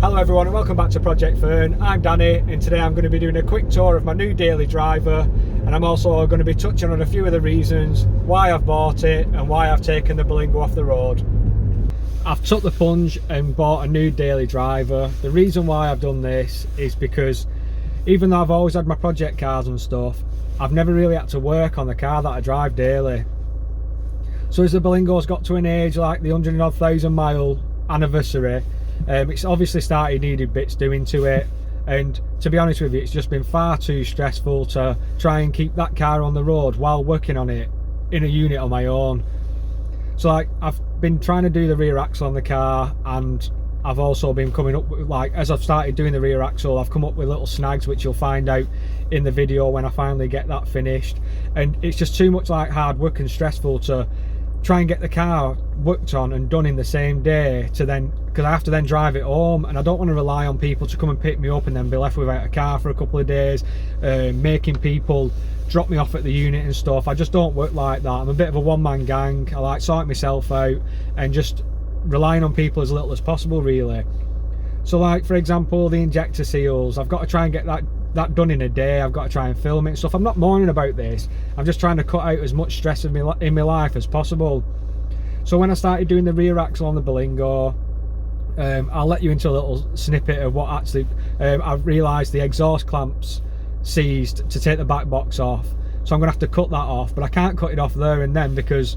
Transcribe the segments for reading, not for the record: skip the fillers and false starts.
Hello everyone and welcome back to Project Fern. I'm Danny and today I'm going to be doing a quick tour of my new daily driver, and I'm also going to be touching on a few of the reasons why I've bought it and why I've taken the Berlingo off the road. I've took the plunge and bought a new daily driver. The reason why I've done this is because even though I've always had my project cars and stuff, I've never really had to work on the car that I drive daily. So as the Berlingo's got to an age like the 100,000 mile anniversary, it's obviously started needed bits doing to it, and to be honest with you, it's just been far too stressful to try and keep that car on the road while working on it in a unit on my own. So like, I've been trying to do the rear axle on the car, and I've also been coming up with, like, as I've started doing the rear axle, I've come up with little snags which you'll find out in the video when I finally get that finished. And it's just too much like hard work and stressful to try and get the car worked on and done in the same day, to then, because I have to then drive it home, and I don't want to rely on people to come and pick me up and then be left without a car for a couple of days, making people drop me off at the unit and stuff. I just don't work like that. I'm a bit of a one-man gang. I like sorting myself out and just relying on people as little as possible, really. So like, for example, the injector seals, I've got to try and get that done in a day. I've got to try and film it and stuff. I'm not moaning about this, I'm just trying to cut out as much stress in my life as possible. So when I started doing the rear axle on the Berlingo, I'll let you into a little snippet of what actually I've realised the exhaust clamps seized to take the back box off, so I'm gonna have to cut that off, but I can't cut it off there and then because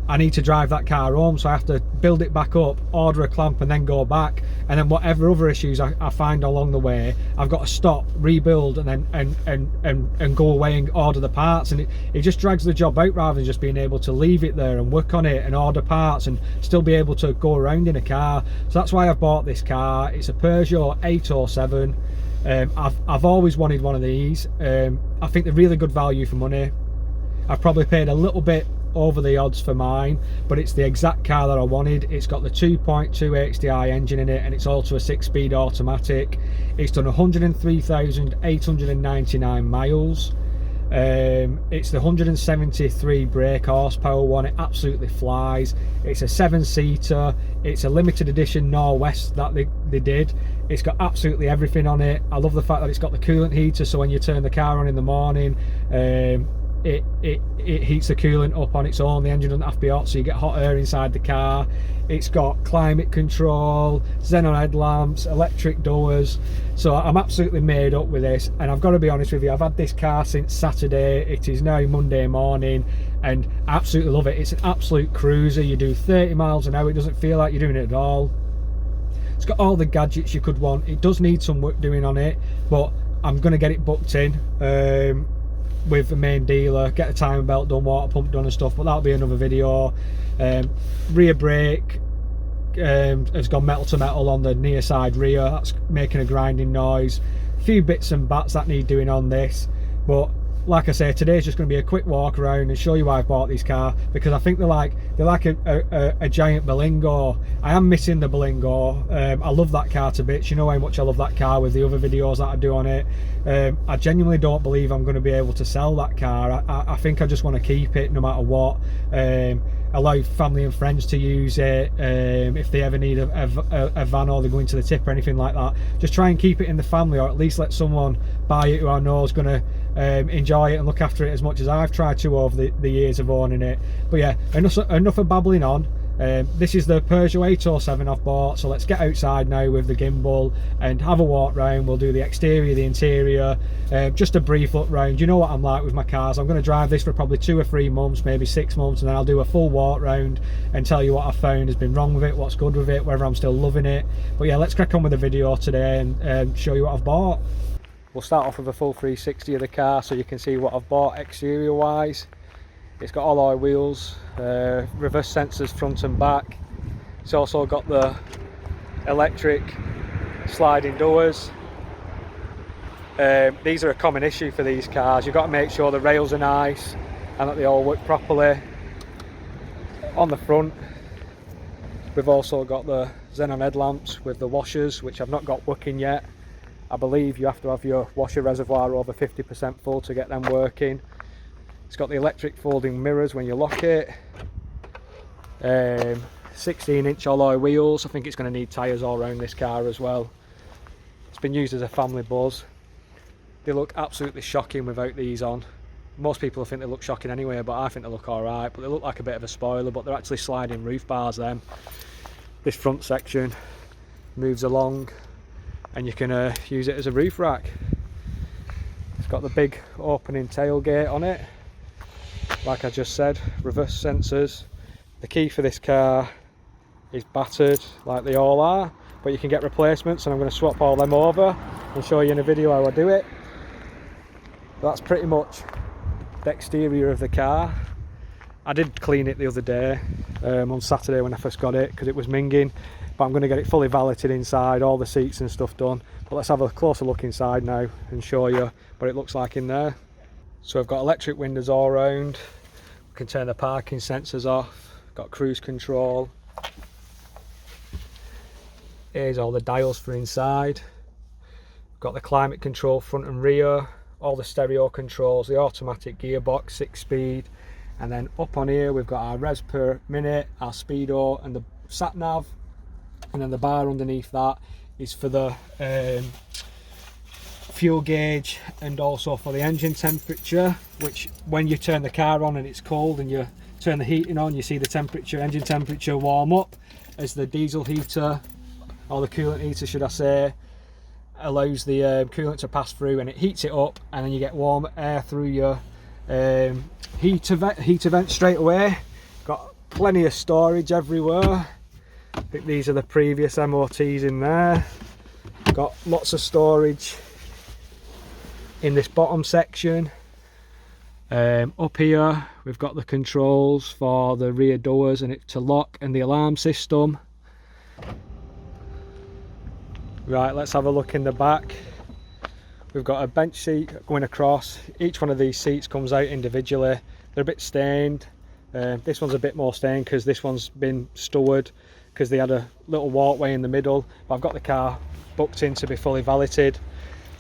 I need to drive that car home, so I have to build it back up, order a clamp and then go back, and then whatever other issues I find along the way, I've got to stop, rebuild, and then and go away and order the parts, and it just drags the job out rather than just being able to leave it there and work on it and order parts and still be able to go around in a car. So that's why I've bought this car. It's a Peugeot 807. I've always wanted one of these. I think they're really good value for money. I've probably paid a little bit over the odds for mine, but it's the exact car that I wanted. It's got the 2.2 HDi engine in it, and it's also a 6-speed automatic. It's done 103,899 miles. It's the 173 brake horsepower one. It absolutely flies. It's a 7-seater. It's a limited edition Norwest that they did. It's got absolutely everything on it. I love the fact that it's got the coolant heater, so when you turn the car on in the morning, it heats the coolant up on its own. The engine doesn't have to be hot, so you get hot air inside the car. It's got climate control, xenon headlamps, electric doors. So I'm absolutely made up with this, and I've got to be honest with you, I've had this car since Saturday. It is now Monday morning, and I absolutely love it. It's an absolute cruiser. You do 30 miles an hour, it doesn't feel like you're doing it at all. It's got all the gadgets you could want. It does need some work doing on it, but I'm going to get it booked in with the main dealer, get the timing belt done, water pump done and stuff, but that'll be another video. Rear brake has gone metal to metal on the near side rear. That's making a grinding noise. A few bits and bats that need doing on this, but like I say, today's just going to be a quick walk around and show you why I bought this car, because I think they're like a giant Berlingo. I am missing the Berlingo. I love that car to bits. You know how much I love that car with the other videos that I do on it. I genuinely don't believe I'm going to be able to sell that car. I think I just want to keep it no matter what. Allow family and friends to use it if they ever need a van or they're going to the tip or anything like that. Just try and keep it in the family, or at least let someone buy it who I know is going to enjoy it and look after it as much as I've tried to over the years of owning it. But yeah, enough of babbling on. This is the Peugeot 807 I've bought, so let's get outside now with the gimbal and have a walk round. We'll do the exterior, the interior, just a brief look round. You know what I'm like with my cars. I'm going to drive this for probably 2 or 3 months, maybe 6 months, and then I'll do a full walk round and tell you what I found has been wrong with it, what's good with it, whether I'm still loving it. But yeah, let's crack on with the video today and show you what I've bought. We'll start off with a full 360 of the car so you can see what I've bought exterior wise. It's got alloy wheels, reverse sensors front and back. It's also got the electric sliding doors. These are a common issue for these cars. You've got to make sure the rails are nice and that they all work properly. On the front, we've also got the xenon headlamps with the washers, which I've not got working yet. I believe you have to have your washer reservoir over 50% full to get them working. It's got the electric folding mirrors when you lock it. 16-inch alloy wheels. I think it's going to need tyres all around this car as well. It's been used as a family buzz. They look absolutely shocking without these on. Most people think they look shocking anyway, but I think they look alright. But they look like a bit of a spoiler, but they're actually sliding roof bars then. This front section moves along and you can use it as a roof rack. It's got the big opening tailgate on it. Like I just said, reverse sensors. The key for this car is battered like they all are, but you can get replacements, and I'm going to swap all them over and show you in a video how I do it. That's pretty much the exterior of the car. I did clean it the other day on Saturday when I first got it because it was minging, but I'm going to get it fully valeted inside, all the seats and stuff done. But let's have a closer look inside now and show you what it looks like in there. So I've got electric windows all round. We can turn the parking sensors off. Got cruise control. Here's all the dials for inside. Got the climate control front and rear, all the stereo controls, the automatic gearbox, 6-speed, and then up on here we've got our revs per minute, our speedo, and the sat nav, and then the bar underneath that is for the fuel gauge and also for the engine temperature, which when you turn the car on and it's cold and you turn the heating on, you see the temperature, engine temperature warm up as the diesel heater, or the coolant heater should I say, allows the coolant to pass through and it heats it up, and then you get warm air through your heater vent straight away. Got plenty of storage everywhere. I think these are the previous MOTs in there. Got lots of storage in this bottom section. Up here we've got the controls for the rear doors and it to lock, and the alarm system. Right, let's have a look in the back. We've got a bench seat going across. Each one of these seats comes out individually. They're a bit stained. This one's a bit more stained because this one's been stored because they had a little walkway in the middle. But I've got the car booked in to be fully valeted.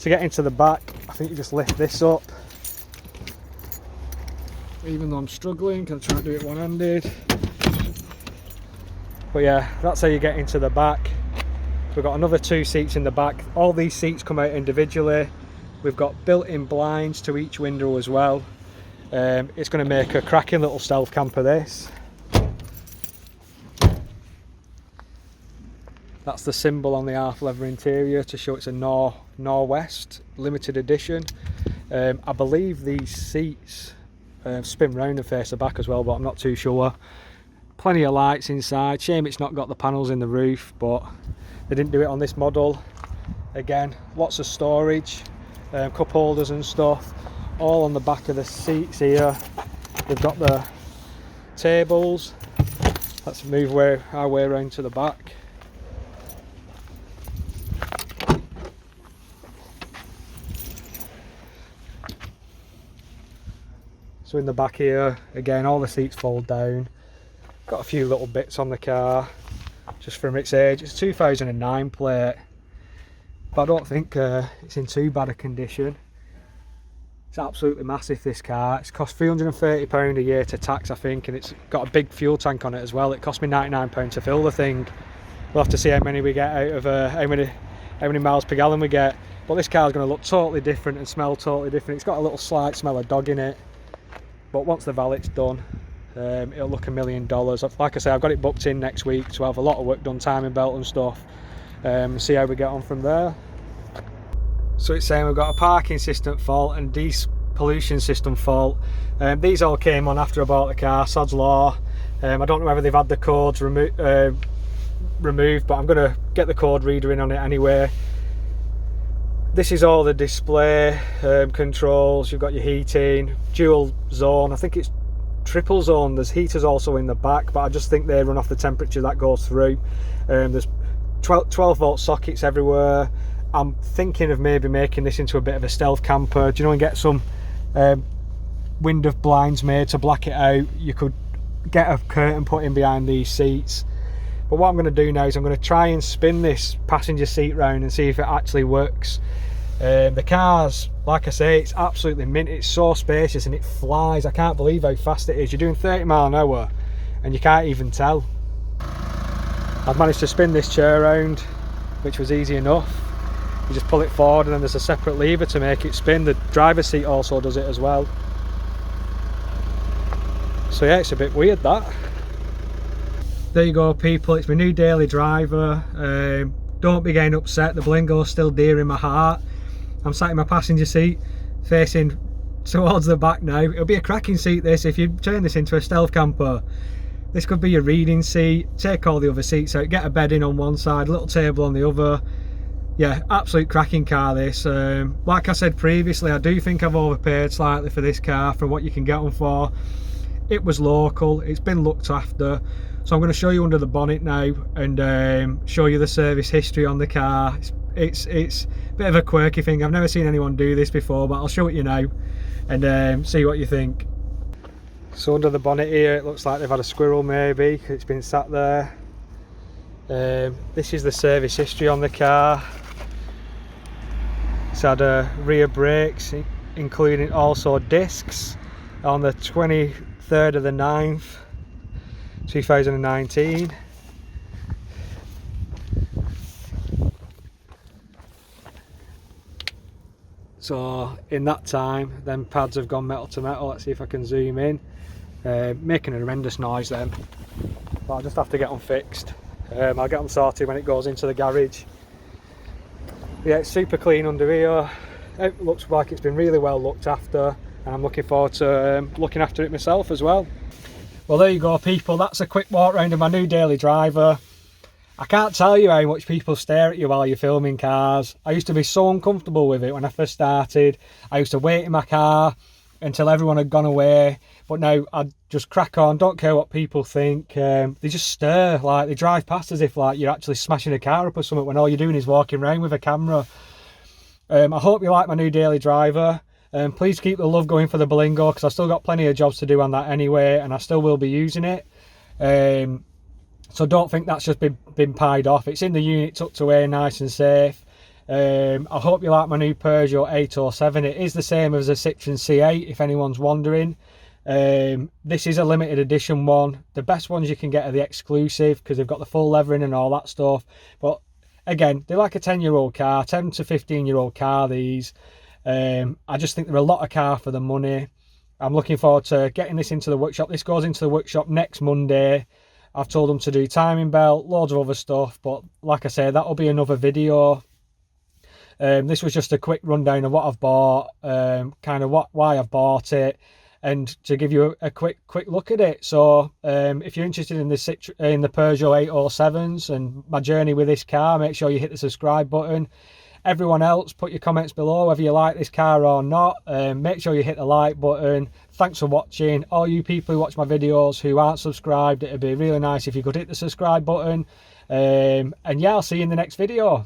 To get into the back, I think you just lift this up. Even though I'm struggling, I'm trying to do it one-handed. But yeah, that's how you get into the back. We've got another 2 seats in the back. All these seats come out individually. We've got built-in blinds to each window as well. It's going to make a cracking little stealth camper, this. That's the symbol on the half leather interior to show it's a Norwest limited edition. I believe these seats spin round and face the back as well, but I'm not too sure. Plenty of lights inside. Shame it's not got the panels in the roof, but they didn't do it on this model. Again, lots of storage, cup holders and stuff, all on the back of the seats here. We've got the tables. Let's move our way around to the back. So in the back here, again, all the seats fold down. Got a few little bits on the car just from its age. It's a 2009 plate, but I don't think it's in too bad a condition. It's absolutely massive, this car. It's cost £330 a year to tax, I think, and it's got a big fuel tank on it as well. It cost me £99 to fill the thing. We'll have to see how many we get out of how many miles per gallon we get. But this car's going to look totally different and smell totally different. It's got a little slight smell of dog in it, but once the valet's done, it'll look $1 million. Like I say, I've got it booked in next week to have a lot of work done, timing belt and stuff. See how we get on from there. So it's saying we've got a parking system fault and pollution system fault. These all came on after I bought the car, sod's law. I don't know whether they've had the codes removed, but I'm going to get the code reader in on it anyway. This is all the display controls. You've got your heating, dual zone. I think it's triple zone. There's heaters also in the back, but I just think they run off the temperature that goes through. There's 12 volt sockets everywhere. I'm thinking of maybe making this into a bit of a stealth camper, do you know, and get some window blinds made to black it out. You could get a curtain put in behind these seats. But what I'm going to do now is I'm going to try and spin this passenger seat round and see if it actually works. The car's, like I say, it's absolutely mint. It's so spacious and it flies. I can't believe how fast it is. You're doing 30 miles an hour and you can't even tell. I've managed to spin this chair around, which was easy enough. You just pull it forward and then there's a separate lever to make it spin. The driver's seat also does it as well. So yeah, it's a bit weird that. There you go people, it's my new daily driver. Don't be getting upset, the Berlingo's still dear in my heart. I'm sat in my passenger seat facing towards the back now. It'll be a cracking seat this if you turn this into a stealth camper. This could be your reading seat, take all the other seats out, get a bed in on one side, a little table on the other. Yeah, absolute cracking car this. Like I said previously, I do think I've overpaid slightly for this car from what you can get them for. It was local, it's been looked after. So I'm going to show you under the bonnet now and show you the service history on the car. It's a bit of a quirky thing, I've never seen anyone do this before, but I'll show it you now and see what you think. So under the bonnet here, it looks like they've had a squirrel maybe, it's been sat there. This is the service history on the car. It's had rear brakes, including also discs, on the 23rd of the 9th, 2019. So in that time, them pads have gone metal to metal. Let's see if I can zoom in. Making a horrendous noise then, but I'll just have to get them fixed. I'll get them sorted when it goes into the garage. Yeah, it's super clean under here. It looks like it's been really well looked after, and I'm looking forward to looking after it myself as well. Well, there you go people, that's a quick walk round of my new daily driver. I can't tell you how much people stare at you while you're filming cars. I used to be so uncomfortable with it when I first started. I used to wait in my car until everyone had gone away, but now I just crack on, don't care what people think. They just stare, like they drive past as if like you're actually smashing a car up or something when all you're doing is walking around with a camera. I hope you like my new daily driver. Please keep the love going for the Berlingo, because I've still got plenty of jobs to do on that anyway, and I still will be using it. So don't think that's just been pied off. It's in the unit, tucked away nice and safe. I hope you like my new Peugeot 807. It is the same as a Citroen C8 if anyone's wondering. This is a limited edition one. The best ones you can get are the exclusive, because they've got the full leathering and all that stuff. But again, they're like a 10-year-old car, 10 to 15-year-old car these. I just think they're a lot of car for the money. I'm looking forward to getting this into the workshop. This goes into the workshop next Monday. I've told them to do timing belt, loads of other stuff, but like I say, that'll be another video. This was just a quick rundown of what I've bought, kind of why I've bought it, and to give you a quick look at it. So if you're interested in the Peugeot 807s and my journey with this car, make sure you hit the subscribe button. Everyone else, put your comments below whether you like this car or not. Make sure you hit the like button. Thanks for watching. All you people who watch my videos who aren't subscribed, it'd be really nice if you could hit the subscribe button. And yeah, I'll see you in the next video.